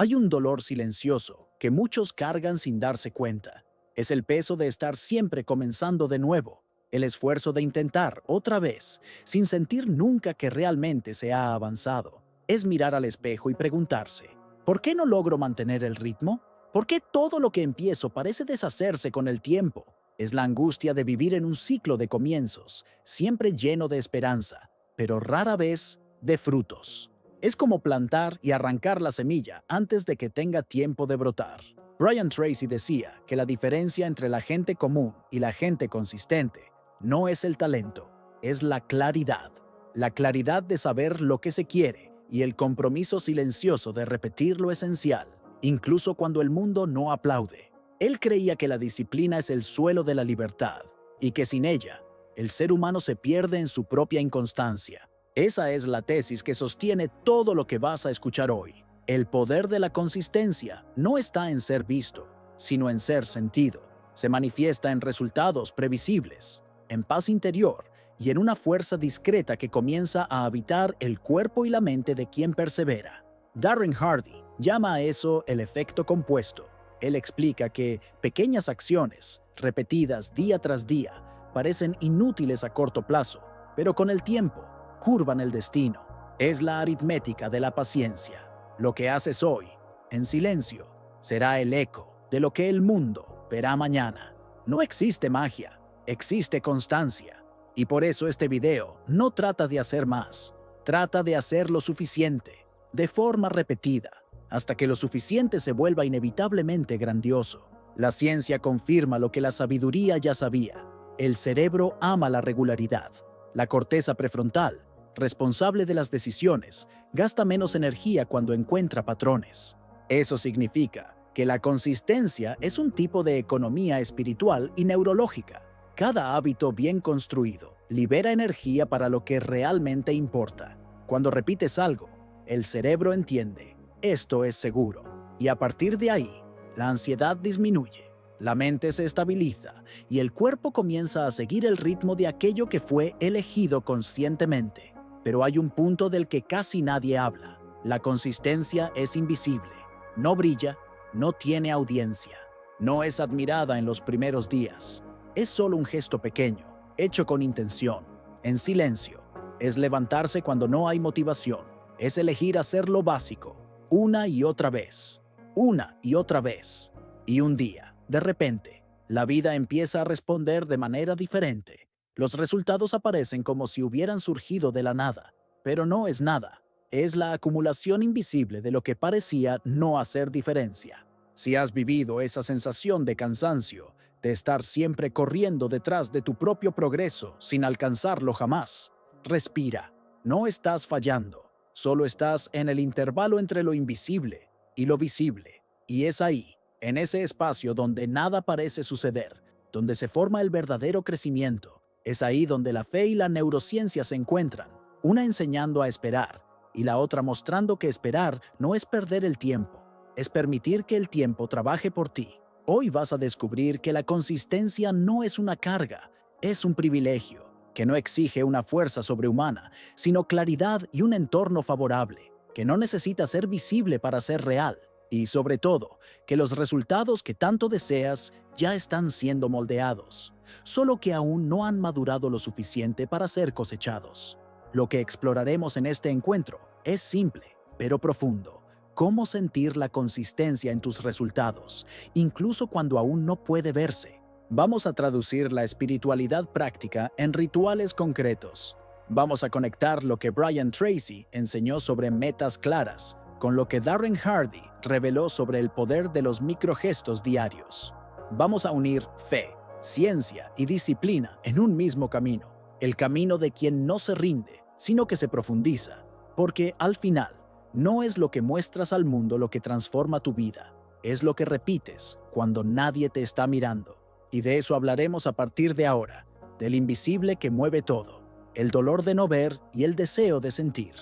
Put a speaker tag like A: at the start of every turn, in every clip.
A: Hay un dolor silencioso que muchos cargan sin darse cuenta. Es el peso de estar siempre comenzando de nuevo, el esfuerzo de intentar otra vez, sin sentir nunca que realmente se ha avanzado. Es mirar al espejo y preguntarse, ¿por qué no logro mantener el ritmo? ¿Por qué todo lo que empiezo parece deshacerse con el tiempo? Es la angustia de vivir en un ciclo de comienzos, siempre lleno de esperanza, pero rara vez de frutos. Es como plantar y arrancar la semilla antes de que tenga tiempo de brotar. Brian Tracy decía que la diferencia entre la gente común y la gente consistente no es el talento, es la claridad. La claridad de saber lo que se quiere y el compromiso silencioso de repetir lo esencial, incluso cuando el mundo no aplaude. Él creía que la disciplina es el suelo de la libertad y que sin ella, el ser humano se pierde en su propia inconstancia. Esa es la tesis que sostiene todo lo que vas a escuchar hoy. El poder de la consistencia no está en ser visto, sino en ser sentido. Se manifiesta en resultados previsibles, en paz interior y en una fuerza discreta que comienza a habitar el cuerpo y la mente de quien persevera. Darren Hardy llama a eso el efecto compuesto. Él explica que pequeñas acciones, repetidas día tras día, parecen inútiles a corto plazo, pero con el tiempo, curvan el destino. Es la aritmética de la paciencia. Lo que haces hoy, en silencio, será el eco de lo que el mundo verá mañana. No existe magia, existe constancia. Y por eso este video no trata de hacer más, trata de hacer lo suficiente, de forma repetida, hasta que lo suficiente se vuelva inevitablemente grandioso. La ciencia confirma lo que la sabiduría ya sabía. El cerebro ama la regularidad. La corteza prefrontal, responsable de las decisiones, gasta menos energía cuando encuentra patrones. Eso significa que la consistencia es un tipo de economía espiritual y neurológica. Cada hábito bien construido libera energía para lo que realmente importa. Cuando repites algo, el cerebro entiende, esto es seguro, y a partir de ahí, la ansiedad disminuye. La mente se estabiliza y el cuerpo comienza a seguir el ritmo de aquello que fue elegido conscientemente. Pero hay un punto del que casi nadie habla. La consistencia es invisible, no brilla, no tiene audiencia, no es admirada en los primeros días. Es solo un gesto pequeño, hecho con intención, en silencio. Es levantarse cuando no hay motivación, es elegir hacer lo básico, una y otra vez, una y otra vez. Y un día, de repente, la vida empieza a responder de manera diferente. Los resultados aparecen como si hubieran surgido de la nada, pero no es nada. Es la acumulación invisible de lo que parecía no hacer diferencia. Si has vivido esa sensación de cansancio, de estar siempre corriendo detrás de tu propio progreso sin alcanzarlo jamás, respira. No estás fallando, solo estás en el intervalo entre lo invisible y lo visible. Y es ahí, en ese espacio donde nada parece suceder, donde se forma el verdadero crecimiento. Es ahí donde la fe y la neurociencia se encuentran, una enseñando a esperar y la otra mostrando que esperar no es perder el tiempo, es permitir que el tiempo trabaje por ti. Hoy vas a descubrir que la consistencia no es una carga, es un privilegio, que no exige una fuerza sobrehumana, sino claridad y un entorno favorable, que no necesita ser visible para ser real. Y sobre todo, que los resultados que tanto deseas ya están siendo moldeados, solo que aún no han madurado lo suficiente para ser cosechados. Lo que exploraremos en este encuentro es simple, pero profundo. Cómo sentir la consistencia en tus resultados, incluso cuando aún no puede verse. Vamos a traducir la espiritualidad práctica en rituales concretos. Vamos a conectar lo que Brian Tracy enseñó sobre metas claras, con lo que Darren Hardy reveló sobre el poder de los microgestos diarios. Vamos a unir fe, ciencia y disciplina en un mismo camino, el camino de quien no se rinde, sino que se profundiza, porque al final, no es lo que muestras al mundo lo que transforma tu vida, es lo que repites cuando nadie te está mirando. Y de eso hablaremos a partir de ahora, del invisible que mueve todo, el dolor de no ver y el deseo de sentir.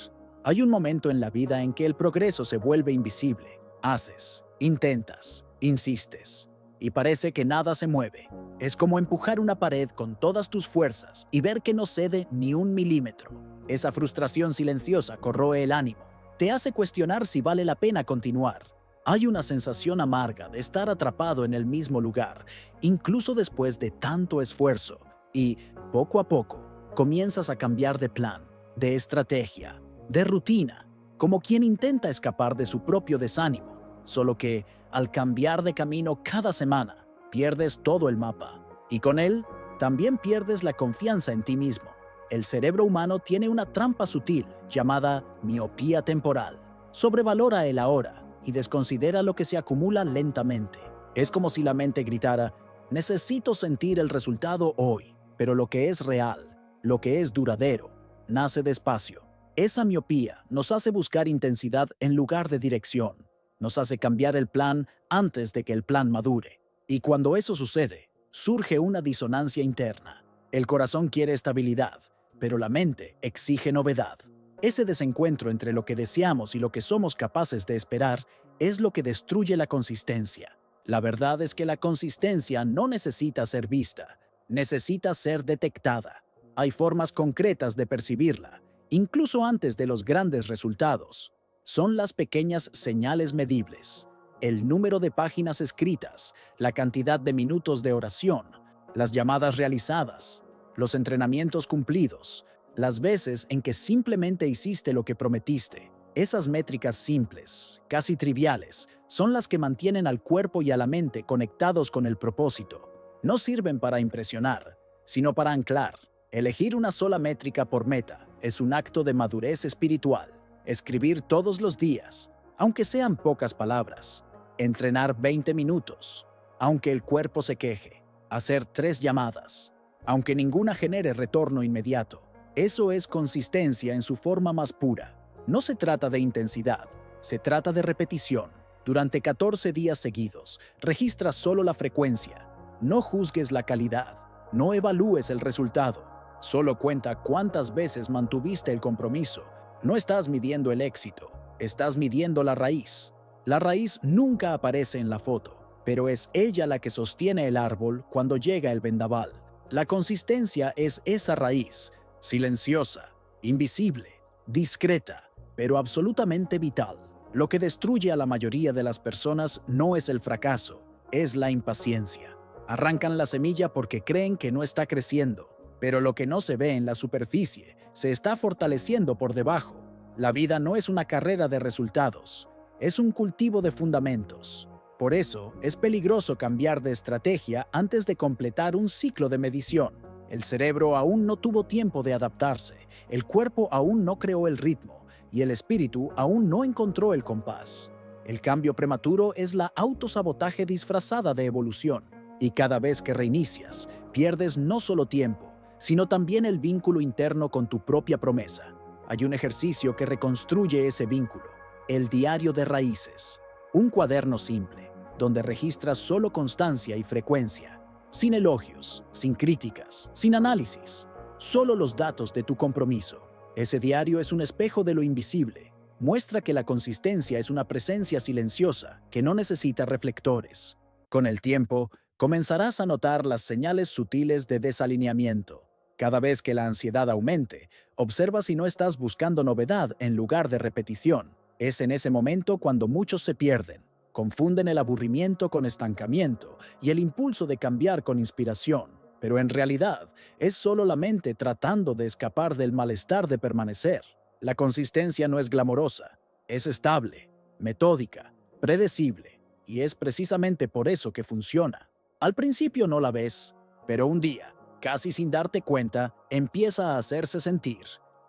A: Hay un momento en la vida en que el progreso se vuelve invisible. Haces, intentas, insistes, y parece que nada se mueve. Es como empujar una pared con todas tus fuerzas y ver que no cede ni un milímetro. Esa frustración silenciosa corroe el ánimo. Te hace cuestionar si vale la pena continuar. Hay una sensación amarga de estar atrapado en el mismo lugar, incluso después de tanto esfuerzo, y poco a poco comienzas a cambiar de plan, de estrategia, de rutina, como quien intenta escapar de su propio desánimo, solo que al cambiar de camino cada semana, pierdes todo el mapa, y con él también pierdes la confianza en ti mismo. El cerebro humano tiene una trampa sutil llamada miopía temporal. Sobrevalora el ahora y desconsidera lo que se acumula lentamente. Es como si la mente gritara: necesito sentir el resultado hoy, pero lo que es real, lo que es duradero, nace despacio. Esa miopía nos hace buscar intensidad en lugar de dirección. Nos hace cambiar el plan antes de que el plan madure. Y cuando eso sucede, surge una disonancia interna. El corazón quiere estabilidad, pero la mente exige novedad. Ese desencuentro entre lo que deseamos y lo que somos capaces de esperar es lo que destruye la consistencia. La verdad es que la consistencia no necesita ser vista, necesita ser detectada. Hay formas concretas de percibirla, incluso antes de los grandes resultados. Son las pequeñas señales medibles: el número de páginas escritas, la cantidad de minutos de oración, las llamadas realizadas, los entrenamientos cumplidos, las veces en que simplemente hiciste lo que prometiste. Esas métricas simples, casi triviales, son las que mantienen al cuerpo y a la mente conectados con el propósito. No sirven para impresionar, sino para anclar. Elegir una sola métrica por meta es un acto de madurez espiritual. Escribir todos los días, aunque sean pocas palabras. Entrenar 20 minutos, aunque el cuerpo se queje. Hacer 3 llamadas, aunque ninguna genere retorno inmediato. Eso es consistencia en su forma más pura. No se trata de intensidad, se trata de repetición. Durante 14 días seguidos, registra solo la frecuencia. No juzgues la calidad, no evalúes el resultado. Solo cuenta cuántas veces mantuviste el compromiso. No estás midiendo el éxito, estás midiendo la raíz. La raíz nunca aparece en la foto, pero es ella la que sostiene el árbol cuando llega el vendaval. La consistencia es esa raíz, silenciosa, invisible, discreta, pero absolutamente vital. Lo que destruye a la mayoría de las personas no es el fracaso, es la impaciencia. Arrancan la semilla porque creen que no está creciendo, pero lo que no se ve en la superficie se está fortaleciendo por debajo. La vida no es una carrera de resultados, es un cultivo de fundamentos. Por eso, es peligroso cambiar de estrategia antes de completar un ciclo de medición. El cerebro aún no tuvo tiempo de adaptarse, el cuerpo aún no creó el ritmo y el espíritu aún no encontró el compás. El cambio prematuro es la autosabotaje disfrazada de evolución, y cada vez que reinicias, pierdes no solo tiempo, sino también el vínculo interno con tu propia promesa. Hay un ejercicio que reconstruye ese vínculo: el diario de raíces. Un cuaderno simple, donde registras solo constancia y frecuencia, sin elogios, sin críticas, sin análisis, solo los datos de tu compromiso. Ese diario es un espejo de lo invisible. Muestra que la consistencia es una presencia silenciosa que no necesita reflectores. Con el tiempo, comenzarás a notar las señales sutiles de desalineamiento. Cada vez que la ansiedad aumente, observa si no estás buscando novedad en lugar de repetición. Es en ese momento cuando muchos se pierden. Confunden el aburrimiento con estancamiento y el impulso de cambiar con inspiración. Pero en realidad, es solo la mente tratando de escapar del malestar de permanecer. La consistencia no es glamorosa, es estable, metódica, predecible, y es precisamente por eso que funciona. Al principio no la ves, pero un día, casi sin darte cuenta, empieza a hacerse sentir.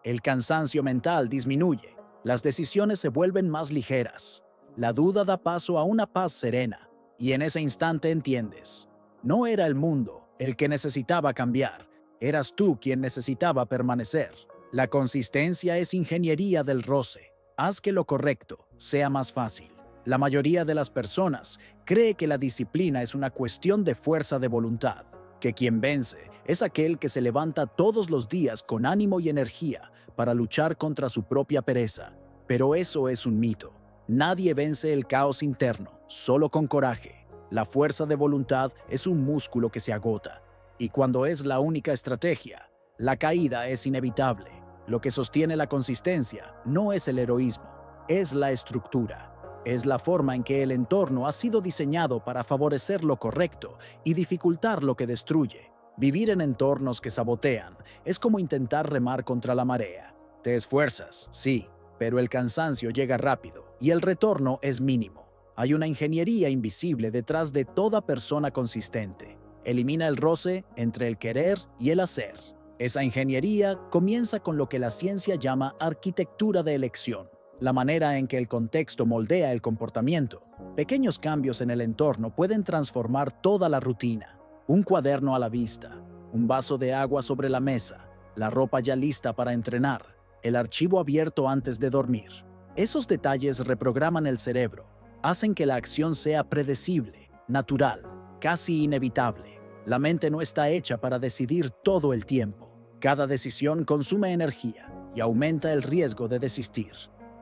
A: El cansancio mental disminuye, las decisiones se vuelven más ligeras, la duda da paso a una paz serena, y en ese instante entiendes: no era el mundo el que necesitaba cambiar, eras tú quien necesitaba permanecer. La consistencia es ingeniería del roce. Haz que lo correcto sea más fácil. La mayoría de las personas cree que la disciplina es una cuestión de fuerza de voluntad, que quien vence es aquel que se levanta todos los días con ánimo y energía para luchar contra su propia pereza. Pero eso es un mito. Nadie vence el caos interno, solo con coraje. La fuerza de voluntad es un músculo que se agota, y cuando es la única estrategia, la caída es inevitable. Lo que sostiene la consistencia no es el heroísmo, es la estructura. Es la forma en que el entorno ha sido diseñado para favorecer lo correcto y dificultar lo que destruye. Vivir en entornos que sabotean es como intentar remar contra la marea. Te esfuerzas, sí, pero el cansancio llega rápido y el retorno es mínimo. Hay una ingeniería invisible detrás de toda persona consistente. Elimina el roce entre el querer y el hacer. Esa ingeniería comienza con lo que la ciencia llama arquitectura de elección, la manera en que el contexto moldea el comportamiento. Pequeños cambios en el entorno pueden transformar toda la rutina. Un cuaderno a la vista, un vaso de agua sobre la mesa, la ropa ya lista para entrenar, el archivo abierto antes de dormir. Esos detalles reprograman el cerebro, hacen que la acción sea predecible, natural, casi inevitable. La mente no está hecha para decidir todo el tiempo. Cada decisión consume energía y aumenta el riesgo de desistir.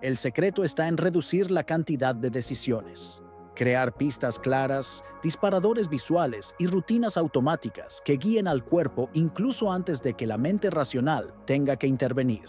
A: El secreto está en reducir la cantidad de decisiones. Crear pistas claras, disparadores visuales y rutinas automáticas que guíen al cuerpo incluso antes de que la mente racional tenga que intervenir.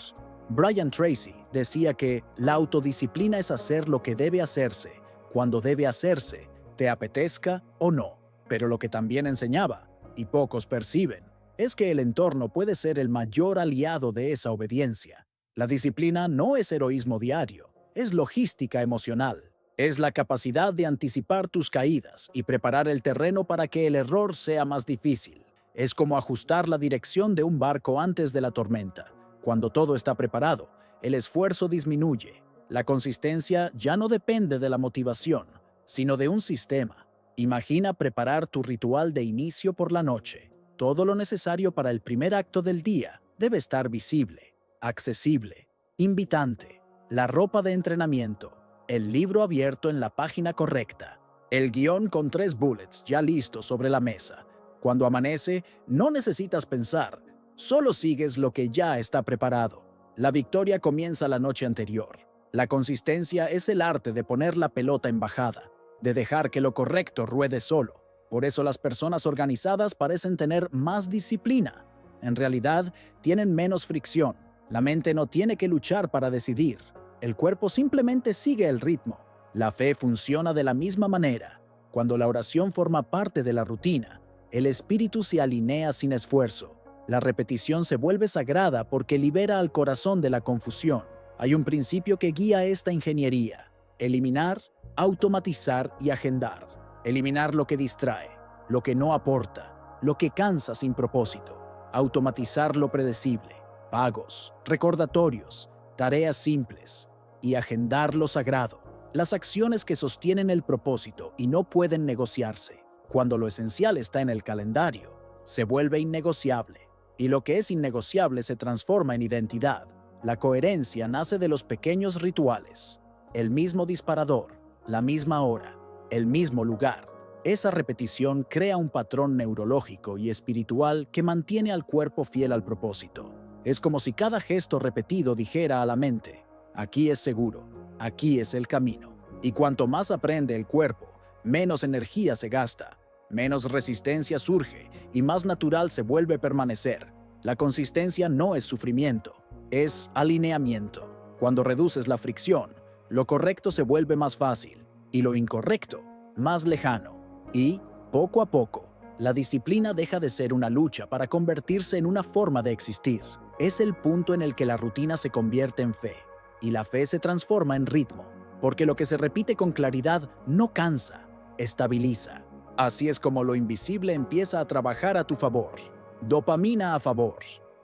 A: Brian Tracy decía que la autodisciplina es hacer lo que debe hacerse, cuando debe hacerse, te apetezca o no. Pero lo que también enseñaba, y pocos perciben, es que el entorno puede ser el mayor aliado de esa obediencia. La disciplina no es heroísmo diario, es logística emocional. Es la capacidad de anticipar tus caídas y preparar el terreno para que el error sea más difícil. Es como ajustar la dirección de un barco antes de la tormenta. Cuando todo está preparado, el esfuerzo disminuye. La consistencia ya no depende de la motivación, sino de un sistema. Imagina preparar tu ritual de inicio por la noche. Todo lo necesario para el primer acto del día debe estar visible, accesible, invitante. La ropa de entrenamiento, el libro abierto en la página correcta, el guión con 3 bullets ya listos sobre la mesa. Cuando amanece, no necesitas pensar, solo sigues lo que ya está preparado. La victoria comienza la noche anterior. La consistencia es el arte de poner la pelota en bajada, de dejar que lo correcto ruede solo. Por eso las personas organizadas parecen tener más disciplina. En realidad, tienen menos fricción. La mente no tiene que luchar para decidir. El cuerpo simplemente sigue el ritmo. La fe funciona de la misma manera. Cuando la oración forma parte de la rutina, el espíritu se alinea sin esfuerzo. La repetición se vuelve sagrada porque libera al corazón de la confusión. Hay un principio que guía esta ingeniería: eliminar, automatizar y agendar. Eliminar lo que distrae, lo que no aporta, lo que cansa sin propósito. Automatizar lo predecible, pagos, recordatorios, tareas simples. Y agendar lo sagrado, las acciones que sostienen el propósito y no pueden negociarse. Cuando lo esencial está en el calendario, se vuelve innegociable. Y lo que es innegociable se transforma en identidad. La coherencia nace de los pequeños rituales. El mismo disparador, la misma hora, el mismo lugar. Esa repetición crea un patrón neurológico y espiritual que mantiene al cuerpo fiel al propósito. Es como si cada gesto repetido dijera a la mente: aquí es seguro, aquí es el camino. Y cuanto más aprende el cuerpo, menos energía se gasta, menos resistencia surge y más natural se vuelve permanecer. La consistencia no es sufrimiento, es alineamiento. Cuando reduces la fricción, lo correcto se vuelve más fácil y lo incorrecto más lejano. Y, poco a poco, la disciplina deja de ser una lucha para convertirse en una forma de existir. Es el punto en el que la rutina se convierte en fe y la fe se transforma en ritmo, porque lo que se repite con claridad no cansa, estabiliza. Así es como lo invisible empieza a trabajar a tu favor. Dopamina a favor.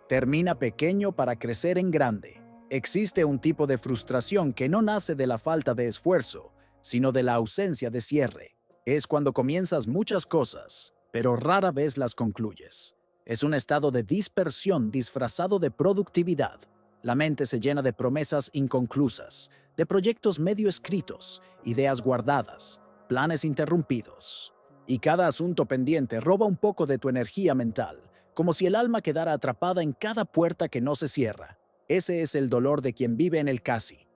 A: Termina pequeño para crecer en grande. Existe un tipo de frustración que no nace de la falta de esfuerzo, sino de la ausencia de cierre. Es cuando comienzas muchas cosas, pero rara vez las concluyes. Es un estado de dispersión disfrazado de productividad. La mente se llena de promesas inconclusas, de proyectos medio escritos, ideas guardadas, planes interrumpidos. Y cada asunto pendiente roba un poco de tu energía mental, como si el alma quedara atrapada en cada puerta que no se cierra. Ese es el dolor de quien vive en el casi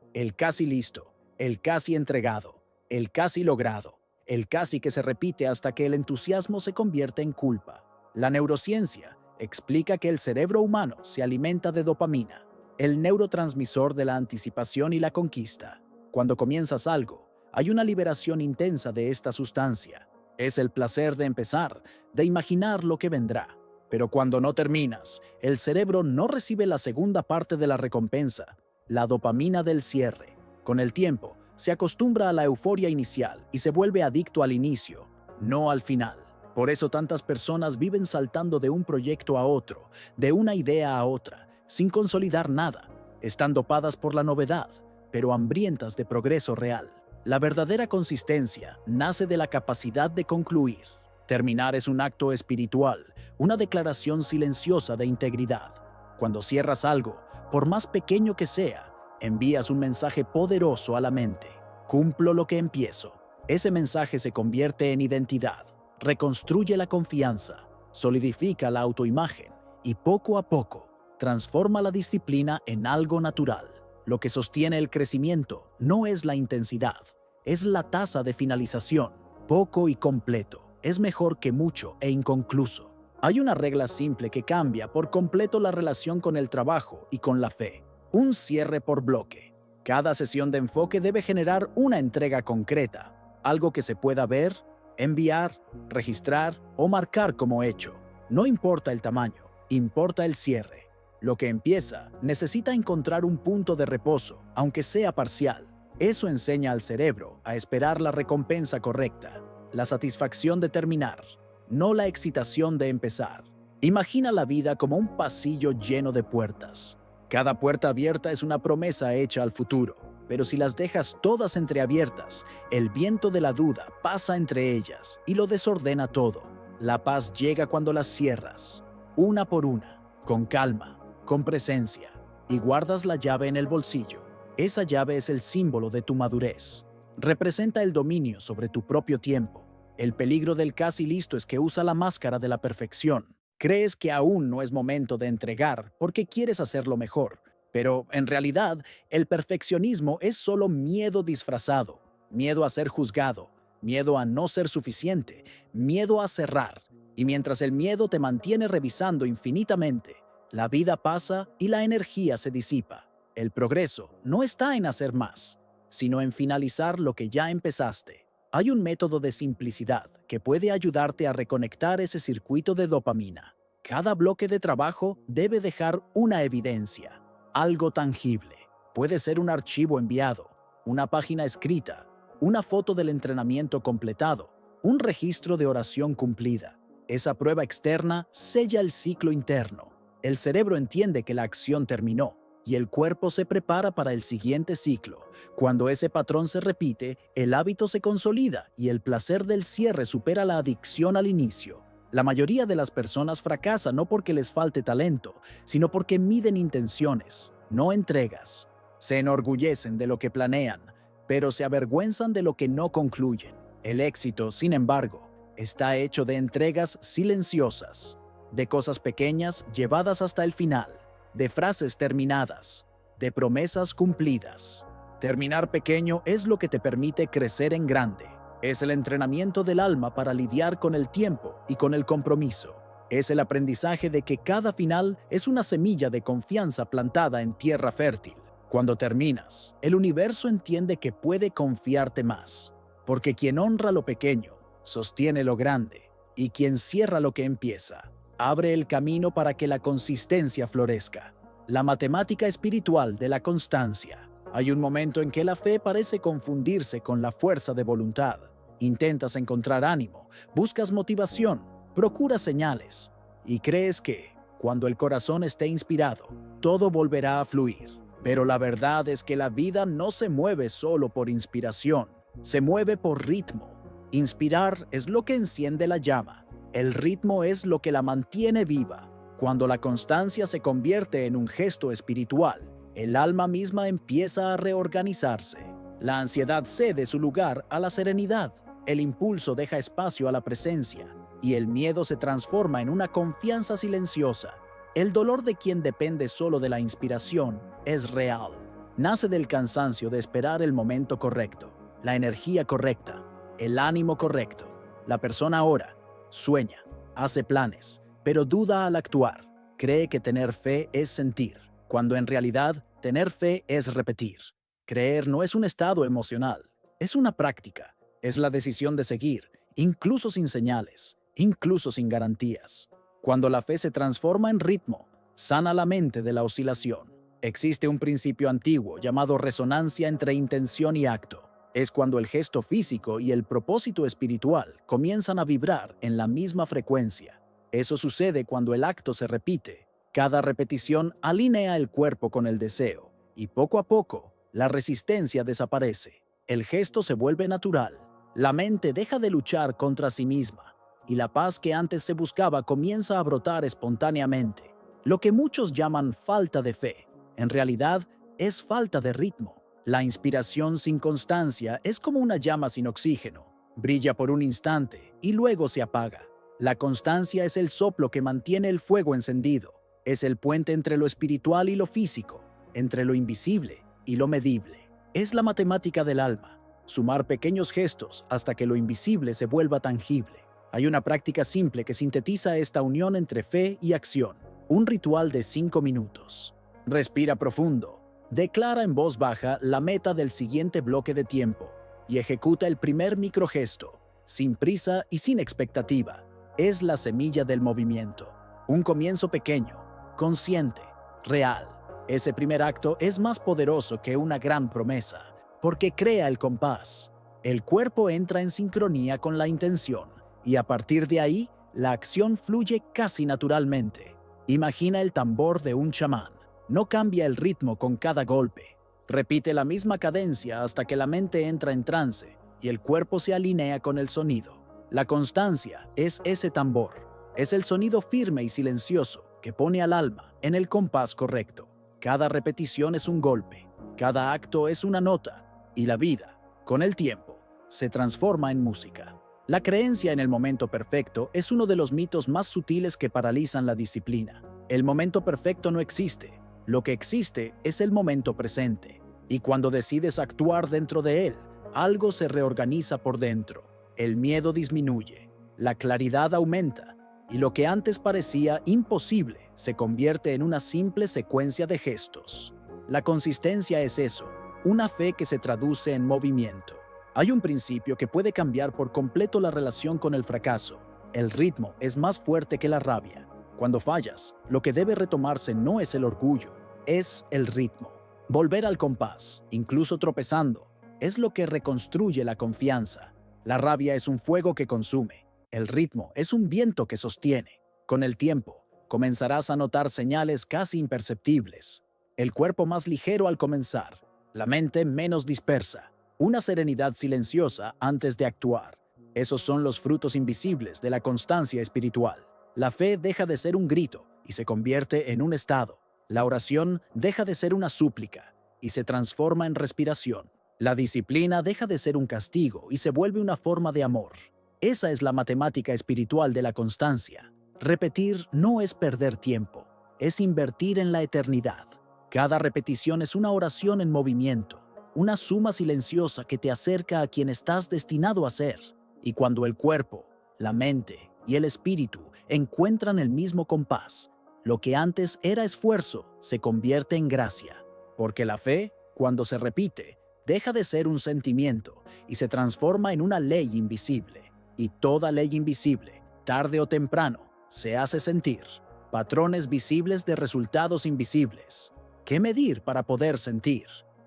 A: listo, el casi entregado, el casi logrado, el casi que se repite hasta que el entusiasmo se convierte en culpa. La neurociencia explica que el cerebro humano se alimenta de dopamina, el neurotransmisor de la anticipación y la conquista. Cuando comienzas algo, hay una liberación intensa de esta sustancia. Es el placer de empezar, de imaginar lo que vendrá. Pero cuando no terminas, el cerebro no recibe la segunda parte de la recompensa, la dopamina del cierre. Con el tiempo, se acostumbra a la euforia inicial y se vuelve adicto al inicio, no al final. Por eso tantas personas viven saltando de un proyecto a otro, de una idea a otra, sin consolidar nada. Están dopadas por la novedad, pero hambrientas de progreso real. La verdadera consistencia nace de la capacidad de concluir. Terminar es un acto espiritual, una declaración silenciosa de integridad. Cuando cierras algo, por más pequeño que sea, envías un mensaje poderoso a la mente. Cumplo lo que empiezo. Ese mensaje se convierte en identidad, reconstruye la confianza, solidifica la autoimagen y poco a poco transforma la disciplina en algo natural. Lo que sostiene el crecimiento no es la intensidad, es la tasa de finalización. Poco y completo es mejor que mucho e inconcluso. Hay una regla simple que cambia por completo la relación con el trabajo y con la fe. Un cierre por bloque. Cada sesión de enfoque debe generar una entrega concreta, algo que se pueda ver, enviar, registrar o marcar como hecho. No importa el tamaño, importa el cierre. Lo que empieza necesita encontrar un punto de reposo, aunque sea parcial. Eso enseña al cerebro a esperar la recompensa correcta, la satisfacción de terminar, no la excitación de empezar. Imagina la vida como un pasillo lleno de puertas. Cada puerta abierta es una promesa hecha al futuro, pero si las dejas todas entreabiertas, el viento de la duda pasa entre ellas y lo desordena todo. La paz llega cuando las cierras, una por una, con calma, con presencia, y guardas la llave en el bolsillo. Esa llave es el símbolo de tu madurez. Representa el dominio sobre tu propio tiempo. El peligro del casi listo es que usa la máscara de la perfección. Crees que aún no es momento de entregar porque quieres hacerlo mejor, pero en realidad el perfeccionismo es solo miedo disfrazado, miedo a ser juzgado, miedo a no ser suficiente, miedo a cerrar. Y mientras el miedo te mantiene revisando infinitamente, la vida pasa y la energía se disipa. El progreso no está en hacer más, sino en finalizar lo que ya empezaste. Hay un método de simplicidad que puede ayudarte a reconectar ese circuito de dopamina. Cada bloque de trabajo debe dejar una evidencia, algo tangible. Puede ser un archivo enviado, una página escrita, una foto del entrenamiento completado, un registro de oración cumplida. Esa prueba externa sella el ciclo interno. El cerebro entiende que la acción terminó y el cuerpo se prepara para el siguiente ciclo. Cuando ese patrón se repite, el hábito se consolida y el placer del cierre supera la adicción al inicio. La mayoría de las personas fracasan no porque les falte talento, sino porque miden intenciones, no entregas. Se enorgullecen de lo que planean, pero se avergüenzan de lo que no concluyen. El éxito, sin embargo, está hecho de entregas silenciosas, de cosas pequeñas llevadas hasta el final, de frases terminadas, de promesas cumplidas. Terminar pequeño es lo que te permite crecer en grande. Es el entrenamiento del alma para lidiar con el tiempo y con el compromiso. Es el aprendizaje de que cada final es una semilla de confianza plantada en tierra fértil. Cuando terminas, el universo entiende que puede confiarte más, porque quien honra lo pequeño, sostiene lo grande, y quien cierra lo que empieza, abre el camino para que la consistencia florezca. La matemática espiritual de la constancia. Hay un momento en que la fe parece confundirse con la fuerza de voluntad. Intentas encontrar ánimo, buscas motivación, procuras señales y crees que, cuando el corazón esté inspirado, todo volverá a fluir. Pero la verdad es que la vida no se mueve solo por inspiración, se mueve por ritmo. Inspirar es lo que enciende la llama. El ritmo es lo que la mantiene viva. Cuando la constancia se convierte en un gesto espiritual, el alma misma empieza a reorganizarse. La ansiedad cede su lugar a la serenidad, el impulso deja espacio a la presencia, y el miedo se transforma en una confianza silenciosa. El dolor de quien depende solo de la inspiración es real. Nace del cansancio de esperar el momento correcto, la energía correcta, el ánimo correcto. La persona ora, sueña, hace planes, pero duda al actuar. Cree que tener fe es sentir, cuando en realidad tener fe es repetir. Creer no es un estado emocional, Es una práctica, es la decisión de seguir, incluso sin señales, incluso sin garantías. Cuando la fe se transforma en ritmo, sana la mente de la oscilación. Existe un principio antiguo llamado resonancia entre intención y acto. Es cuando el gesto físico y el propósito espiritual comienzan a vibrar en la misma frecuencia. Eso sucede cuando el acto se repite. Cada repetición alinea el cuerpo con el deseo, y poco a poco, la resistencia desaparece. El gesto se vuelve natural. La mente deja de luchar contra sí misma, y la paz que antes se buscaba comienza a brotar espontáneamente. Lo que muchos llaman falta de fe, en realidad es falta de ritmo. La inspiración sin constancia es como una llama sin oxígeno. Brilla por un instante y luego se apaga. La constancia es el soplo que mantiene el fuego encendido. Es el puente entre lo espiritual y lo físico, entre lo invisible y lo medible. Es la matemática del alma, sumar pequeños gestos hasta que lo invisible se vuelva tangible. Hay una práctica simple que sintetiza esta unión entre fe y acción. Un ritual de 5 minutos. Respira profundo. Declara en voz baja la meta del siguiente bloque de tiempo y ejecuta el primer microgesto, sin prisa y sin expectativa. Es la semilla del movimiento. Un comienzo pequeño, consciente, real. Ese primer acto es más poderoso que una gran promesa, porque crea el compás. El cuerpo entra en sincronía con la intención, y a partir de ahí, la acción fluye casi naturalmente. Imagina el tambor de un chamán. No cambia el ritmo con cada golpe. Repite la misma cadencia hasta que la mente entra en trance y el cuerpo se alinea con el sonido. La constancia es ese tambor. Es el sonido firme y silencioso que pone al alma en el compás correcto. Cada repetición es un golpe, cada acto es una nota, y la vida, con el tiempo, se transforma en música. La creencia en el momento perfecto es uno de los mitos más sutiles que paralizan la disciplina. El momento perfecto no existe. Lo que existe es el momento presente. Y cuando decides actuar dentro de él, algo se reorganiza por dentro. El miedo disminuye, la claridad aumenta, y lo que antes parecía imposible se convierte en una simple secuencia de gestos. La consistencia es eso, una fe que se traduce en movimiento. Hay un principio que puede cambiar por completo la relación con el fracaso. El ritmo es más fuerte que la rabia. Cuando fallas, lo que debe retomarse no es el orgullo, es el ritmo. Volver al compás, incluso tropezando, es lo que reconstruye la confianza. La rabia es un fuego que consume. El ritmo es un viento que sostiene. Con el tiempo, comenzarás a notar señales casi imperceptibles. El cuerpo más ligero al comenzar, la mente menos dispersa, una serenidad silenciosa antes de actuar. Esos son los frutos invisibles de la constancia espiritual. La fe deja de ser un grito y se convierte en un estado. La oración deja de ser una súplica y se transforma en respiración. La disciplina deja de ser un castigo y se vuelve una forma de amor. Esa es la matemática espiritual de la constancia. Repetir no es perder tiempo, es invertir en la eternidad. Cada repetición es una oración en movimiento, una suma silenciosa que te acerca a quien estás destinado a ser. Y cuando el cuerpo, la mente y el espíritu encuentran el mismo compás, lo que antes era esfuerzo se convierte en gracia. Porque la fe, cuando se repite, deja de ser un sentimiento y se transforma en una ley invisible. Y toda ley invisible, tarde o temprano, se hace sentir. Patrones visibles de resultados invisibles. ¿Qué medir para poder sentir?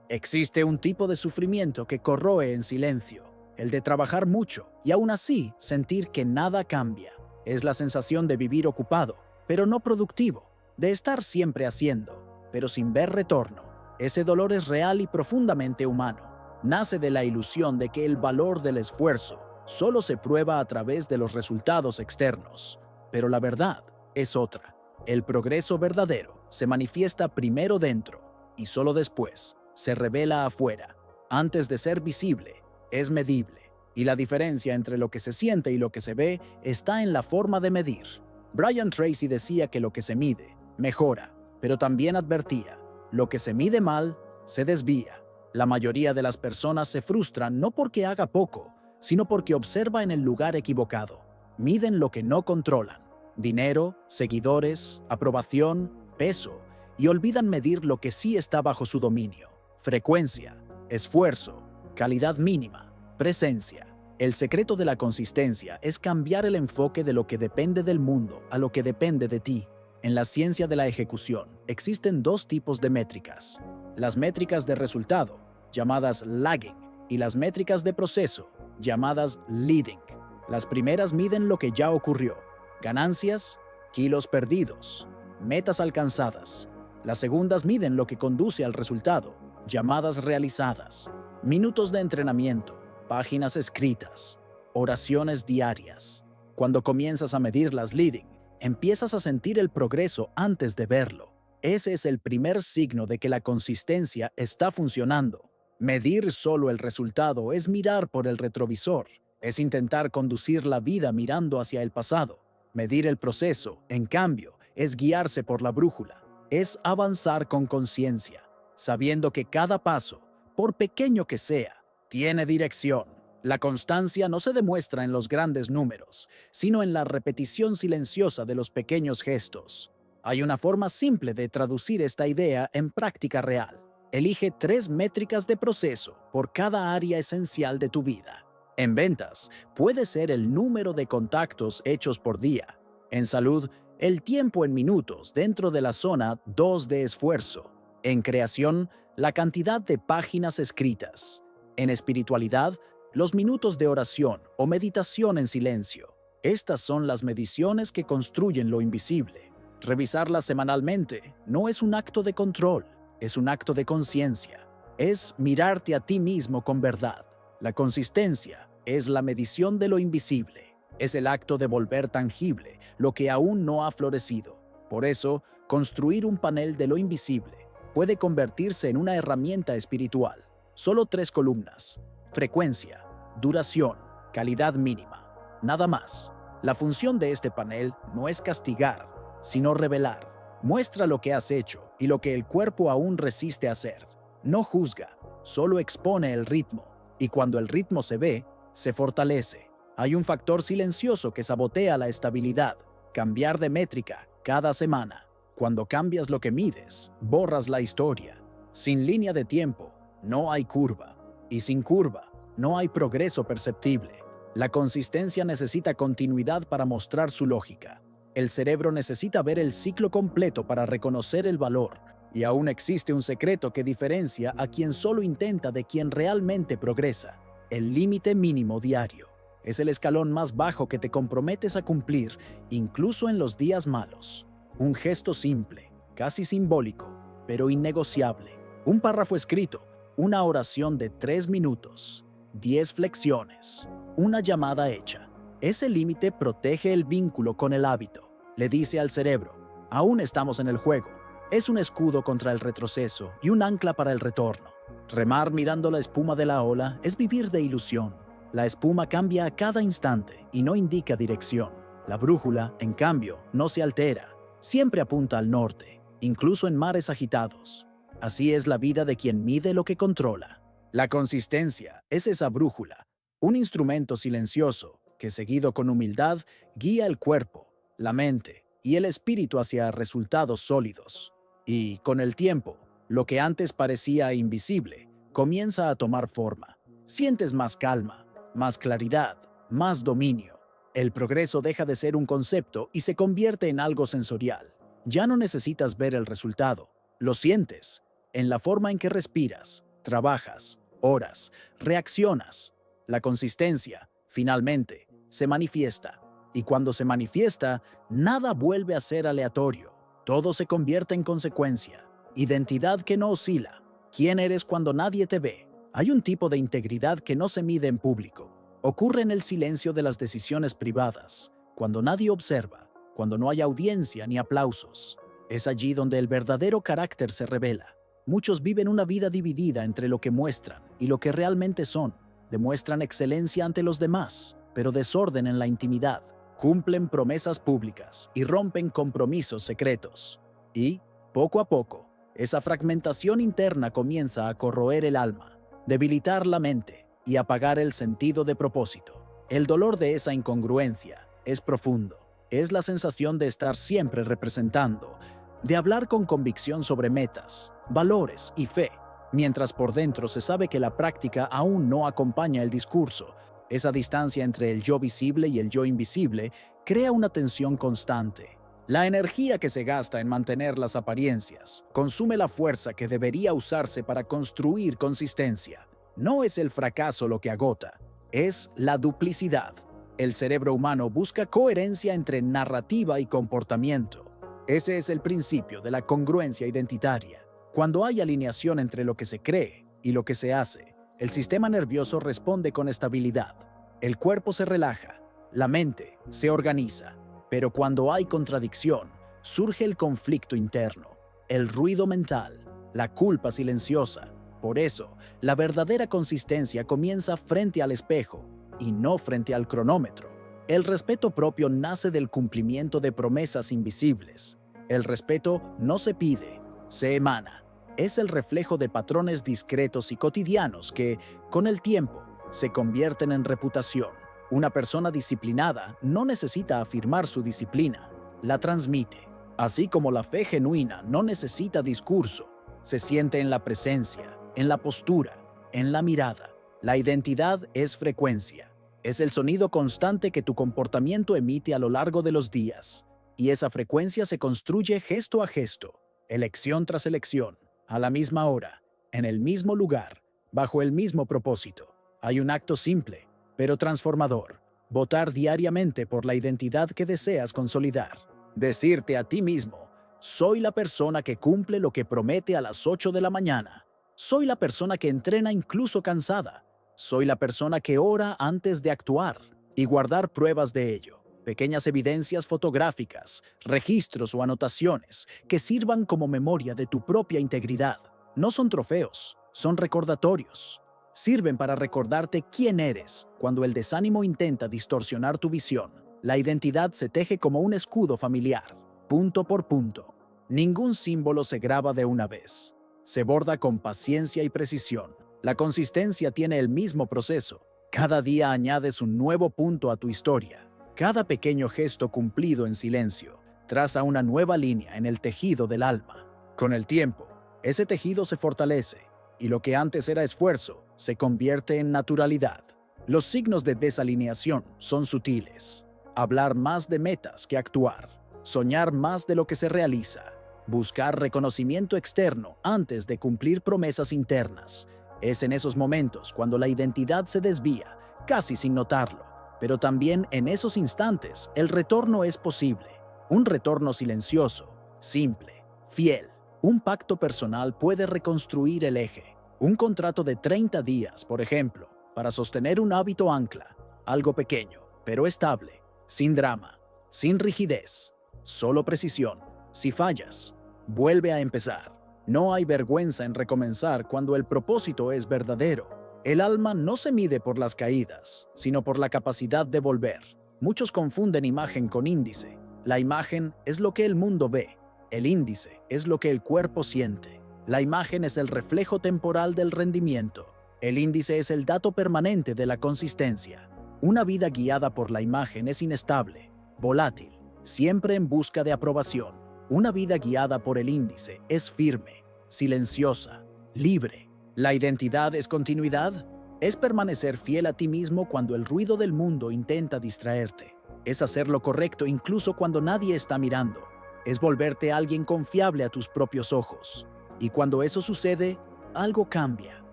A: Existe un tipo de sufrimiento que corroe en silencio, el de trabajar mucho y aún así sentir que nada cambia. Es la sensación de vivir ocupado, pero no productivo, de estar siempre haciendo, pero sin ver retorno. Ese dolor es real y profundamente humano. Nace de la ilusión de que el valor del esfuerzo solo se prueba a través de los resultados externos. Pero la verdad es otra. El progreso verdadero se manifiesta primero dentro y solo después se revela afuera. Antes de ser visible, es medible. Y la diferencia entre lo que se siente y lo que se ve está en la forma de medir. Brian Tracy decía que lo que se mide mejora, pero también advertía, lo que se mide mal se desvía. La mayoría de las personas se frustran no porque haga poco, sino porque observa en el lugar equivocado. Miden lo que no controlan: dinero, seguidores, aprobación, peso, y olvidan medir lo que sí está bajo su dominio: frecuencia, esfuerzo, Calidad mínima. Presencia. El secreto de la consistencia es cambiar el enfoque de lo que depende del mundo a lo que depende de ti. En la ciencia de la ejecución existen dos tipos de métricas: las métricas de resultado, llamadas lagging, y las métricas de proceso, llamadas leading. Las primeras miden lo que ya ocurrió: ganancias, kilos perdidos, metas alcanzadas. Las segundas miden lo que conduce al resultado, llamadas realizadas: minutos de entrenamiento, páginas escritas, oraciones diarias. Cuando comienzas a medir las leading, empiezas a sentir el progreso antes de verlo. Ese es el primer signo de que la consistencia está funcionando. Medir solo el resultado es mirar por el retrovisor, es intentar conducir la vida mirando hacia el pasado. Medir el proceso, en cambio, es guiarse por la brújula, es avanzar con conciencia, sabiendo que cada paso, por pequeño que sea, tiene dirección. La constancia no se demuestra en los grandes números, sino en la repetición silenciosa de los pequeños gestos. Hay una forma simple de traducir esta idea en práctica real. Elige 3 métricas de proceso por cada área esencial de tu vida. En ventas, puede ser el número de contactos hechos por día. En salud, el tiempo en minutos dentro de la zona 2 de esfuerzo. En creación, la cantidad de páginas escritas. En espiritualidad, los minutos de oración o meditación en silencio. Estas son las mediciones que construyen lo invisible. Revisarlas semanalmente no es un acto de control, es un acto de conciencia. Es mirarte a ti mismo con verdad. La consistencia es la medición de lo invisible. Es el acto de volver tangible lo que aún no ha florecido. Por eso, construir un panel de lo invisible puede convertirse en una herramienta espiritual. Solo 3 columnas: frecuencia, duración, calidad mínima. Nada más. La función de este panel no es castigar, sino revelar. Muestra lo que has hecho y lo que el cuerpo aún resiste hacer. No juzga, solo expone el ritmo. Y cuando el ritmo se ve, se fortalece. Hay un factor silencioso que sabotea la estabilidad: cambiar de métrica cada semana. Cuando cambias lo que mides, borras la historia. Sin línea de tiempo, no hay curva. Y sin curva, no hay progreso perceptible. La consistencia necesita continuidad para mostrar su lógica. El cerebro necesita ver el ciclo completo para reconocer el valor. Y aún existe un secreto que diferencia a quien solo intenta de quien realmente progresa: el límite mínimo diario. Es el escalón más bajo que te comprometes a cumplir, incluso en los días malos. Un gesto simple, casi simbólico, pero innegociable. Un párrafo escrito, una oración de 3 minutos, 10 flexiones, una llamada hecha. Ese límite protege el vínculo con el hábito. Le dice al cerebro: aún estamos en el juego. Es un escudo contra el retroceso y un ancla para el retorno. Remar mirando la espuma de la ola es vivir de ilusión. La espuma cambia a cada instante y no indica dirección. La brújula, en cambio, no se altera. Siempre apunta al norte, incluso en mares agitados. Así es la vida de quien mide lo que controla. La consistencia es esa brújula, un instrumento silencioso que, seguido con humildad, guía el cuerpo, la mente y el espíritu hacia resultados sólidos. Y, con el tiempo, lo que antes parecía invisible comienza a tomar forma. Sientes más calma, más claridad, más dominio. El progreso deja de ser un concepto y se convierte en algo sensorial. Ya no necesitas ver el resultado, lo sientes, en la forma en que respiras, trabajas, oras, reaccionas. La consistencia, finalmente, se manifiesta. Y cuando se manifiesta, nada vuelve a ser aleatorio. Todo se convierte en consecuencia. Identidad que no oscila. ¿Quién eres cuando nadie te ve? Hay un tipo de integridad que no se mide en público. Ocurre en el silencio de las decisiones privadas, cuando nadie observa, cuando no hay audiencia ni aplausos. Es allí donde el verdadero carácter se revela. Muchos viven una vida dividida entre lo que muestran y lo que realmente son. Demuestran excelencia ante los demás, pero desorden en la intimidad. Cumplen promesas públicas y rompen compromisos secretos. Y, poco a poco, esa fragmentación interna comienza a corroer el alma, debilitar la mente y apagar el sentido de propósito. El dolor de esa incongruencia es profundo. Es la sensación de estar siempre representando, de hablar con convicción sobre metas, valores y fe, mientras por dentro se sabe que la práctica aún no acompaña el discurso. Esa distancia entre el yo visible y el yo invisible crea una tensión constante. La energía que se gasta en mantener las apariencias consume la fuerza que debería usarse para construir consistencia. No es el fracaso lo que agota, es la duplicidad. El cerebro humano busca coherencia entre narrativa y comportamiento. Ese es el principio de la congruencia identitaria. Cuando hay alineación entre lo que se cree y lo que se hace, el sistema nervioso responde con estabilidad. El cuerpo se relaja, la mente se organiza. Pero cuando hay contradicción, surge el conflicto interno, el ruido mental, la culpa silenciosa. Por eso, la verdadera consistencia comienza frente al espejo y no frente al cronómetro. El respeto propio nace del cumplimiento de promesas invisibles. El respeto no se pide, se emana. Es el reflejo de patrones discretos y cotidianos que, con el tiempo, se convierten en reputación. Una persona disciplinada no necesita afirmar su disciplina, la transmite. Así como la fe genuina no necesita discurso, se siente en la presencia, en la postura, en la mirada. La identidad es frecuencia. Es el sonido constante que tu comportamiento emite a lo largo de los días. Y esa frecuencia se construye gesto a gesto, elección tras elección, a la misma hora, en el mismo lugar, bajo el mismo propósito. Hay un acto simple, pero transformador: votar diariamente por la identidad que deseas consolidar. Decirte a ti mismo: soy la persona que cumple lo que promete a las 8 de la mañana. Soy la persona que entrena incluso cansada. Soy la persona que ora antes de actuar, y guardar pruebas de ello. Pequeñas evidencias fotográficas, registros o anotaciones que sirvan como memoria de tu propia integridad. No son trofeos, son recordatorios. Sirven para recordarte quién eres cuando el desánimo intenta distorsionar tu visión. La identidad se teje como un escudo familiar, punto por punto. Ningún símbolo se graba de una vez. Se borda con paciencia y precisión. La consistencia tiene el mismo proceso. Cada día añades un nuevo punto a tu historia. Cada pequeño gesto cumplido en silencio traza una nueva línea en el tejido del alma. Con el tiempo, ese tejido se fortalece, y lo que antes era esfuerzo se convierte en naturalidad. Los signos de desalineación son sutiles. Hablar más de metas que actuar. Soñar más de lo que se realiza. Buscar reconocimiento externo antes de cumplir promesas internas. Es en esos momentos cuando la identidad se desvía, casi sin notarlo. Pero también en esos instantes el retorno es posible. Un retorno silencioso, simple, fiel. Un pacto personal puede reconstruir el eje. Un contrato de 30 días, por ejemplo, para sostener un hábito ancla. Algo pequeño, pero estable, sin drama, sin rigidez, solo precisión. Si fallas, vuelve a empezar. No hay vergüenza en recomenzar cuando el propósito es verdadero. El alma no se mide por las caídas, sino por la capacidad de volver. Muchos confunden imagen con índice. La imagen es lo que el mundo ve. El índice es lo que el cuerpo siente. La imagen es el reflejo temporal del rendimiento. El índice es el dato permanente de la consistencia. Una vida guiada por la imagen es inestable, volátil, siempre en busca de aprobación. Una vida guiada por el índice es firme, silenciosa, libre. ¿La identidad es continuidad? Es permanecer fiel a ti mismo cuando el ruido del mundo intenta distraerte. Es hacer lo correcto incluso cuando nadie está mirando. Es volverte alguien confiable a tus propios ojos. Y cuando eso sucede, algo cambia.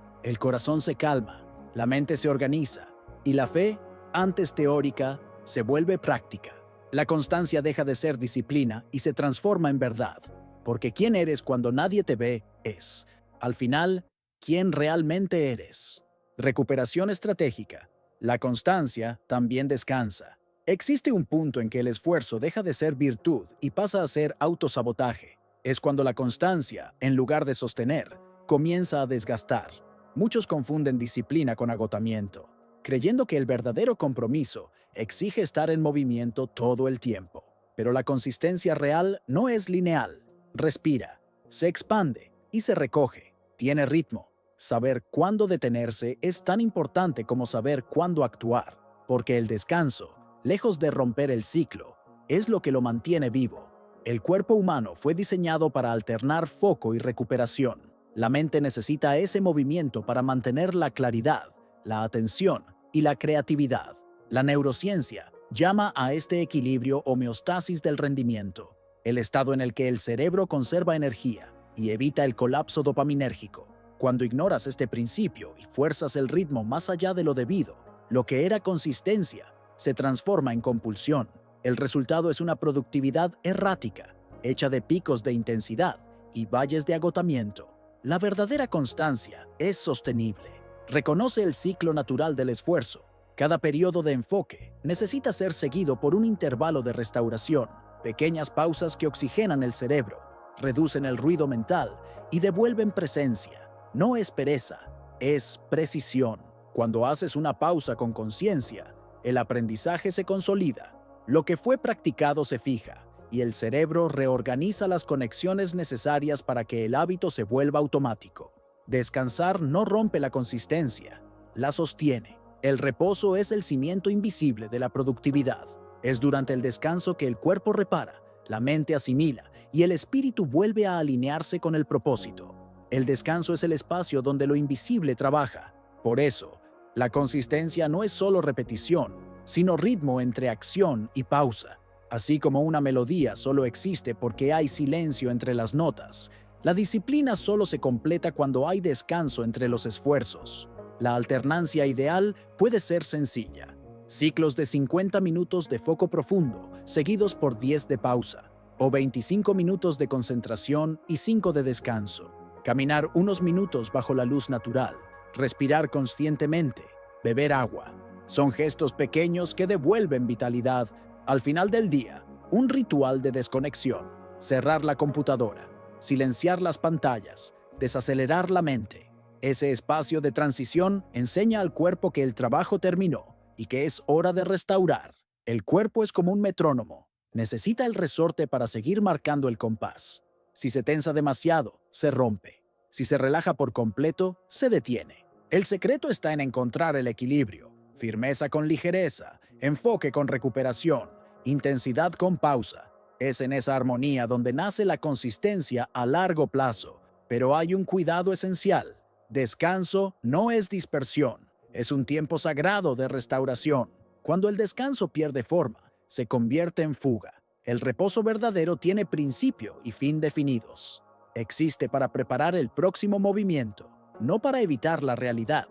A: El corazón se calma, la mente se organiza, y la fe, antes teórica, se vuelve práctica. La constancia deja de ser disciplina y se transforma en verdad, porque quién eres cuando nadie te ve es, al final, quién realmente eres. Recuperación estratégica. La constancia también descansa. Existe un punto en que el esfuerzo deja de ser virtud y pasa a ser autosabotaje. Es cuando la constancia, en lugar de sostener, comienza a desgastar. Muchos confunden disciplina con agotamiento, creyendo que el verdadero compromiso exige estar en movimiento todo el tiempo. Pero la consistencia real no es lineal. Respira, se expande y se recoge. Tiene ritmo. Saber cuándo detenerse es tan importante como saber cuándo actuar, porque el descanso, lejos de romper el ciclo, es lo que lo mantiene vivo. El cuerpo humano fue diseñado para alternar foco y recuperación. La mente necesita ese movimiento para mantener la claridad, la atención y la creatividad. La neurociencia llama a este equilibrio homeostasis del rendimiento, el estado en el que el cerebro conserva energía y evita el colapso dopaminérgico. Cuando ignoras este principio y fuerzas el ritmo más allá de lo debido, lo que era consistencia se transforma en compulsión. El resultado es una productividad errática, hecha de picos de intensidad y valles de agotamiento. La verdadera constancia es sostenible. Reconoce el ciclo natural del esfuerzo. Cada periodo de enfoque necesita ser seguido por un intervalo de restauración, pequeñas pausas que oxigenan el cerebro, reducen el ruido mental y devuelven presencia. No es pereza, es precisión. Cuando haces una pausa con conciencia, el aprendizaje se consolida, lo que fue practicado se fija, y el cerebro reorganiza las conexiones necesarias para que el hábito se vuelva automático. Descansar no rompe la consistencia, la sostiene. El reposo es el cimiento invisible de la productividad. Es durante el descanso que el cuerpo repara, la mente asimila y el espíritu vuelve a alinearse con el propósito. El descanso es el espacio donde lo invisible trabaja. Por eso, la consistencia no es solo repetición, sino ritmo entre acción y pausa. Así como una melodía solo existe porque hay silencio entre las notas, la disciplina solo se completa cuando hay descanso entre los esfuerzos. La alternancia ideal puede ser sencilla. Ciclos de 50 minutos de foco profundo, seguidos por 10 de pausa, o 25 minutos de concentración y 5 de descanso. Caminar unos minutos bajo la luz natural, respirar conscientemente, beber agua. Son gestos pequeños que devuelven vitalidad. Al final del día, un ritual de desconexión, cerrar la computadora, silenciar las pantallas, desacelerar la mente. Ese espacio de transición enseña al cuerpo que el trabajo terminó y que es hora de restaurar. El cuerpo es como un metrónomo, necesita el resorte para seguir marcando el compás. Si se tensa demasiado, se rompe. Si se relaja por completo, se detiene. El secreto está en encontrar el equilibrio, firmeza con ligereza, enfoque con recuperación, intensidad con pausa. Es en esa armonía donde nace la consistencia a largo plazo, pero hay un cuidado esencial. Descanso no es dispersión, es un tiempo sagrado de restauración. Cuando el descanso pierde forma, se convierte en fuga. El reposo verdadero tiene principio y fin definidos. Existe para preparar el próximo movimiento, no para evitar la realidad.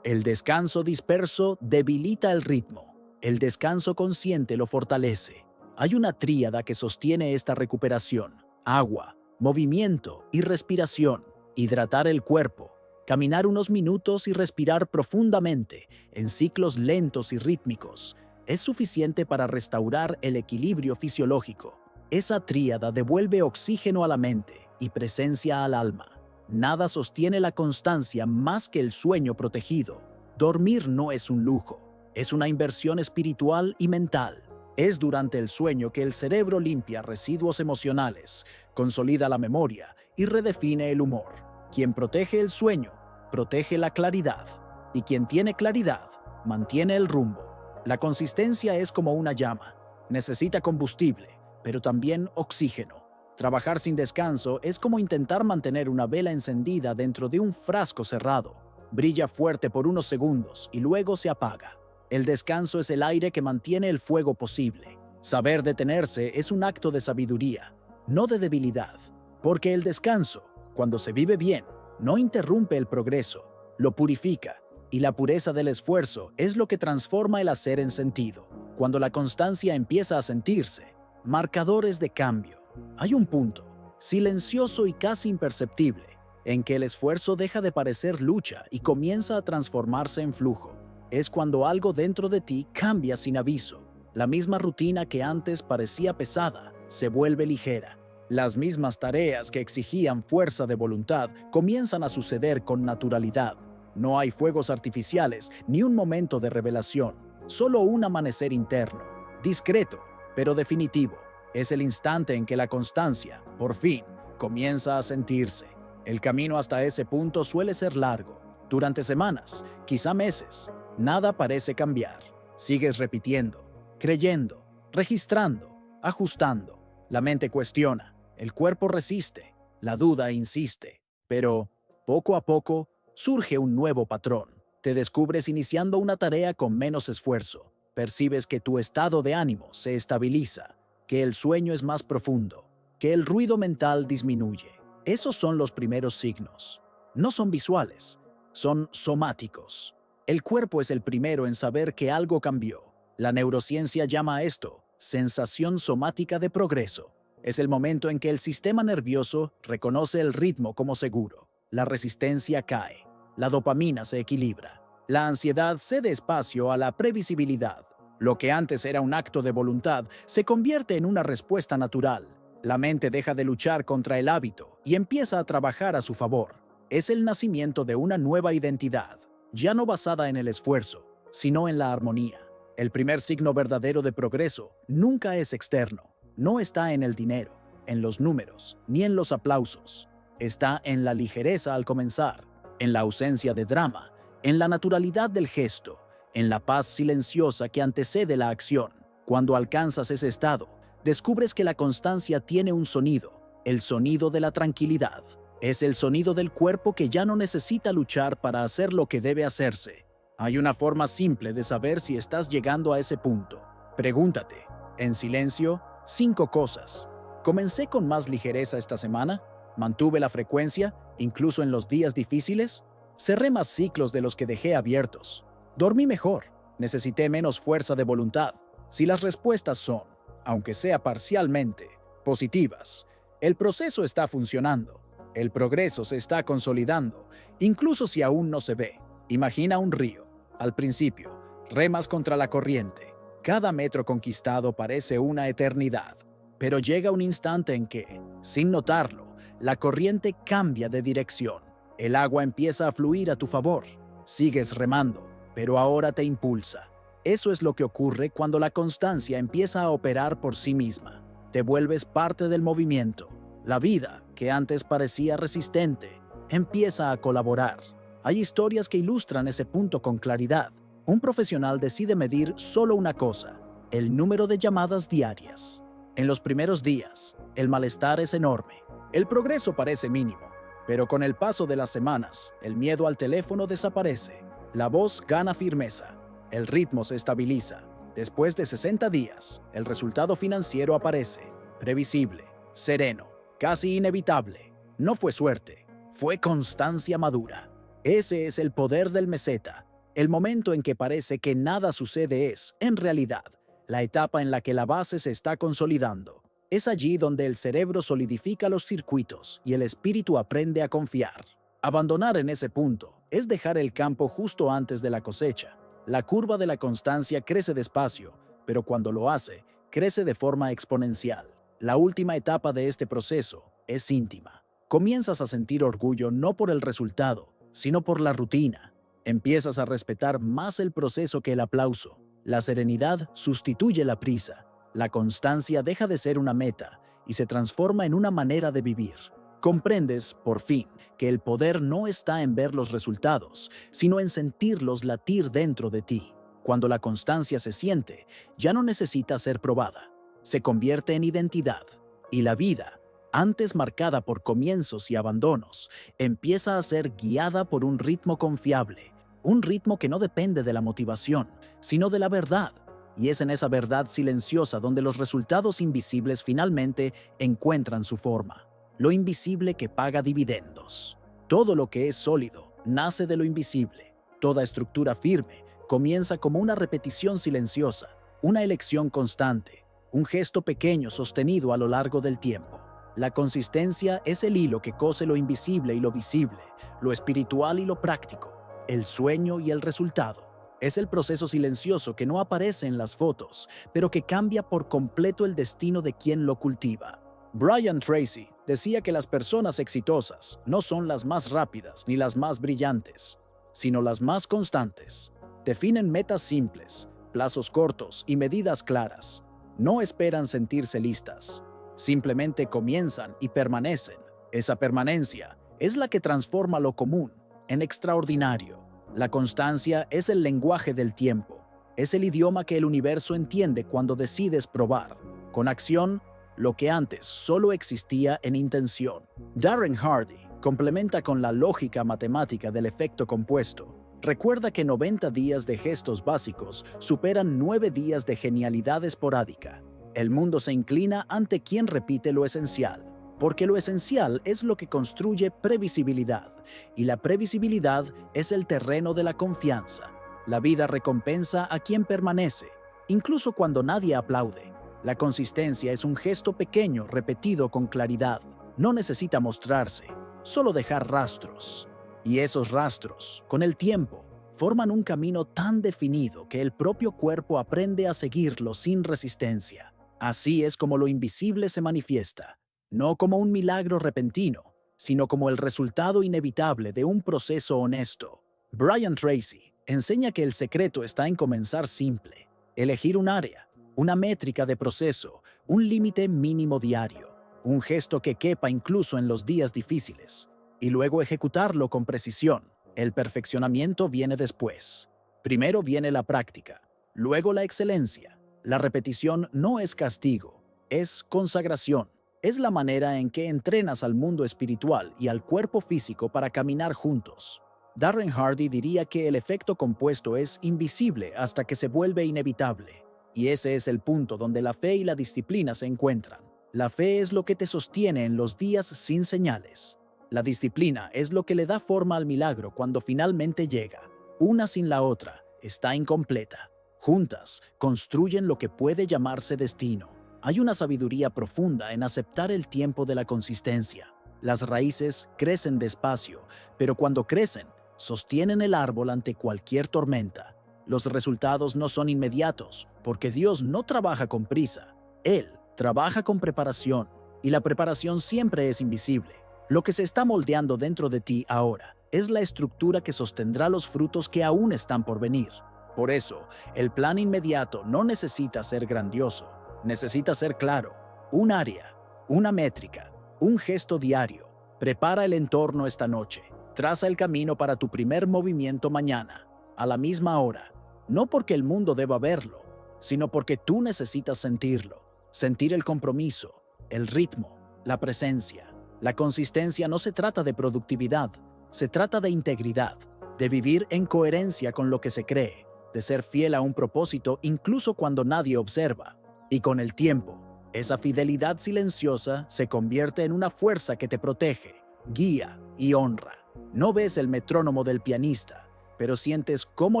A: El descanso disperso debilita el ritmo. El descanso consciente lo fortalece. Hay una tríada que sostiene esta recuperación: agua, movimiento y respiración. Hidratar el cuerpo, caminar unos minutos y respirar profundamente en ciclos lentos y rítmicos es suficiente para restaurar el equilibrio fisiológico. Esa tríada devuelve oxígeno a la mente y presencia al alma. Nada sostiene la constancia más que el sueño protegido. Dormir no es un lujo, es una inversión espiritual y mental. Es durante el sueño que el cerebro limpia residuos emocionales, consolida la memoria y redefine el humor. Quien protege el sueño, protege la claridad. Y quien tiene claridad, mantiene el rumbo. La consistencia es como una llama. Necesita combustible, pero también oxígeno. Trabajar sin descanso es como intentar mantener una vela encendida dentro de un frasco cerrado. Brilla fuerte por unos segundos y luego se apaga. El descanso es el aire que mantiene el fuego posible. Saber detenerse es un acto de sabiduría, no de debilidad. Porque el descanso, cuando se vive bien, no interrumpe el progreso, lo purifica. Y la pureza del esfuerzo es lo que transforma el hacer en sentido. Cuando la constancia empieza a sentirse, marcadores de cambio. Hay un punto, silencioso y casi imperceptible, en que el esfuerzo deja de parecer lucha y comienza a transformarse en flujo. Es cuando algo dentro de ti cambia sin aviso. La misma rutina que antes parecía pesada se vuelve ligera. Las mismas tareas que exigían fuerza de voluntad comienzan a suceder con naturalidad. No hay fuegos artificiales ni un momento de revelación, solo un amanecer interno, discreto, pero definitivo. Es el instante en que la constancia, por fin, comienza a sentirse. El camino hasta ese punto suele ser largo. Durante semanas, quizá meses, nada parece cambiar. Sigues repitiendo, creyendo, registrando, ajustando. La mente cuestiona, el cuerpo resiste, la duda insiste. Pero, Poco a poco, surge un nuevo patrón. Te descubres iniciando una tarea con menos esfuerzo. Percibes que tu estado de ánimo se estabiliza, que el sueño es más profundo, que el ruido mental disminuye. Esos son los primeros signos. No son visuales, son somáticos. El cuerpo es el primero en saber que algo cambió. La neurociencia llama a esto sensación somática de progreso. Es el momento en que el sistema nervioso reconoce el ritmo como seguro. La resistencia cae, la dopamina se equilibra, la ansiedad cede espacio a la previsibilidad. Lo que antes era un acto de voluntad se convierte en una respuesta natural. La mente deja de luchar contra el hábito y empieza a trabajar a su favor. Es el nacimiento de una nueva identidad, ya no basada en el esfuerzo, sino en la armonía. El primer signo verdadero de progreso nunca es externo, no está en el dinero, en los números, ni en los aplausos. Está en la ligereza al comenzar, en la ausencia de drama, en la naturalidad del gesto, en la paz silenciosa que antecede la acción. Cuando alcanzas ese estado, descubres que la constancia tiene un sonido, el sonido de la tranquilidad. Es el sonido del cuerpo que ya no necesita luchar para hacer lo que debe hacerse. Hay una forma simple de saber si estás llegando a ese punto. Pregúntate, en silencio, 5 cosas. ¿Comencé con más ligereza esta semana? ¿Mantuve la frecuencia, incluso en los días difíciles? ¿Cerré más ciclos de los que dejé abiertos? ¿Dormí mejor? ¿Necesité menos fuerza de voluntad? Si las respuestas son, aunque sea parcialmente, positivas, el proceso está funcionando. El progreso se está consolidando, incluso si aún no se ve. Imagina un río. Al principio, remas contra la corriente. Cada metro conquistado parece una eternidad. Pero llega un instante en que, sin notarlo, la corriente cambia de dirección. El agua empieza a fluir a tu favor. Sigues remando, pero ahora te impulsa. Eso es lo que ocurre cuando la constancia empieza a operar por sí misma. Te vuelves parte del movimiento. La vida, que antes parecía resistente, empieza a colaborar. Hay historias que ilustran ese punto con claridad. Un profesional decide medir solo una cosa: el número de llamadas diarias. En los primeros días, el malestar es enorme. El progreso parece mínimo, pero con el paso de las semanas, el miedo al teléfono desaparece. La voz gana firmeza. El ritmo se estabiliza. Después de 60 días, el resultado financiero aparece. Previsible, sereno, casi inevitable. No fue suerte, fue constancia madura. Ese es el poder del meseta. El momento en que parece que nada sucede es, en realidad, la etapa en la que la base se está consolidando. Es allí donde el cerebro solidifica los circuitos y el espíritu aprende a confiar. Abandonar en ese punto es dejar el campo justo antes de la cosecha. La curva de la constancia crece despacio, pero cuando lo hace, crece de forma exponencial. La última etapa de este proceso es íntima. Comienzas a sentir orgullo no por el resultado, sino por la rutina. Empiezas a respetar más el proceso que el aplauso. La serenidad sustituye la prisa. La constancia deja de ser una meta y se transforma en una manera de vivir. Comprendes, por fin, que el poder no está en ver los resultados, sino en sentirlos latir dentro de ti. Cuando la constancia se siente, ya no necesita ser probada. Se convierte en identidad. Y la vida, antes marcada por comienzos y abandonos, empieza a ser guiada por un ritmo confiable. Un ritmo que no depende de la motivación, sino de la verdad. Y es en esa verdad silenciosa donde los resultados invisibles finalmente encuentran su forma. Lo invisible que paga dividendos. Todo lo que es sólido nace de lo invisible. Toda estructura firme comienza como una repetición silenciosa, una elección constante, un gesto pequeño sostenido a lo largo del tiempo. La consistencia es el hilo que cose lo invisible y lo visible, lo espiritual y lo práctico, el sueño y el resultado. Es el proceso silencioso que no aparece en las fotos, pero que cambia por completo el destino de quien lo cultiva. Brian Tracy decía que las personas exitosas no son las más rápidas ni las más brillantes, sino las más constantes. Definen metas simples, plazos cortos y medidas claras. No esperan sentirse listas. Simplemente comienzan y permanecen. Esa permanencia es la que transforma lo común en extraordinario. La constancia es el lenguaje del tiempo. Es el idioma que el universo entiende cuando decides probar, con acción, lo que antes solo existía en intención. Darren Hardy Complementa con la lógica matemática del efecto compuesto. Recuerda que 90 días de gestos básicos superan 9 días de genialidad esporádica. El mundo se inclina ante quien repite lo esencial, porque lo esencial es lo que construye previsibilidad, y la previsibilidad es el terreno de la confianza. La vida recompensa a quien permanece, incluso cuando nadie aplaude. La consistencia es un gesto pequeño repetido con claridad. No necesita mostrarse, solo dejar rastros. Y esos rastros, con el tiempo, forman un camino tan definido que el propio cuerpo aprende a seguirlo sin resistencia. Así es como lo invisible se manifiesta, no como un milagro repentino, sino como el resultado inevitable de un proceso honesto. Brian Tracy enseña que el secreto está en comenzar simple, elegir un área, una métrica de proceso, un límite mínimo diario, un gesto que quepa incluso en los días difíciles, y luego ejecutarlo con precisión. El perfeccionamiento viene después. Primero viene la práctica, luego la excelencia. La repetición no es castigo, es consagración. Es la manera en que entrenas al mundo espiritual y al cuerpo físico para caminar juntos. Darren Hardy diría que el efecto compuesto es invisible hasta que se vuelve inevitable. Y ese es el punto donde la fe y la disciplina se encuentran. La fe es lo que te sostiene en los días sin señales. La disciplina es lo que le da forma al milagro cuando finalmente llega. Una sin la otra está incompleta. Juntas construyen lo que puede llamarse destino. Hay una sabiduría profunda en aceptar el tiempo de la consistencia. Las raíces crecen despacio, pero cuando crecen, sostienen el árbol ante cualquier tormenta. Los resultados no son inmediatos, porque Dios no trabaja con prisa. Él trabaja con preparación, y la preparación siempre es invisible. Lo que se está moldeando dentro de ti ahora es la estructura que sostendrá los frutos que aún están por venir. Por eso, el plan inmediato no necesita ser grandioso, necesita ser claro. Un área, una métrica, un gesto diario. Prepara el entorno esta noche. Traza el camino para tu primer movimiento mañana, a la misma hora. No porque el mundo deba verlo, sino porque tú necesitas sentirlo. Sentir el compromiso, el ritmo, la presencia. La consistencia no se trata de productividad, se trata de integridad, de vivir en coherencia con lo que se cree, de ser fiel a un propósito incluso cuando nadie observa. Y con el tiempo, esa fidelidad silenciosa se convierte en una fuerza que te protege, guía y honra. No ves el metrónomo del pianista, pero sientes cómo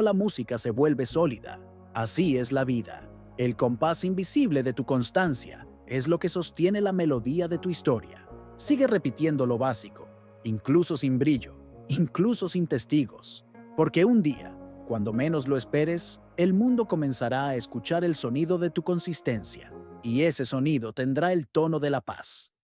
A: la música se vuelve sólida. Así es la vida. El compás invisible de tu constancia es lo que sostiene la melodía de tu historia. Sigue repitiendo lo básico, incluso sin brillo, incluso sin testigos, porque un día, cuando menos lo esperes, el mundo comenzará a escuchar el sonido de tu consistencia, y ese sonido tendrá el tono de la paz.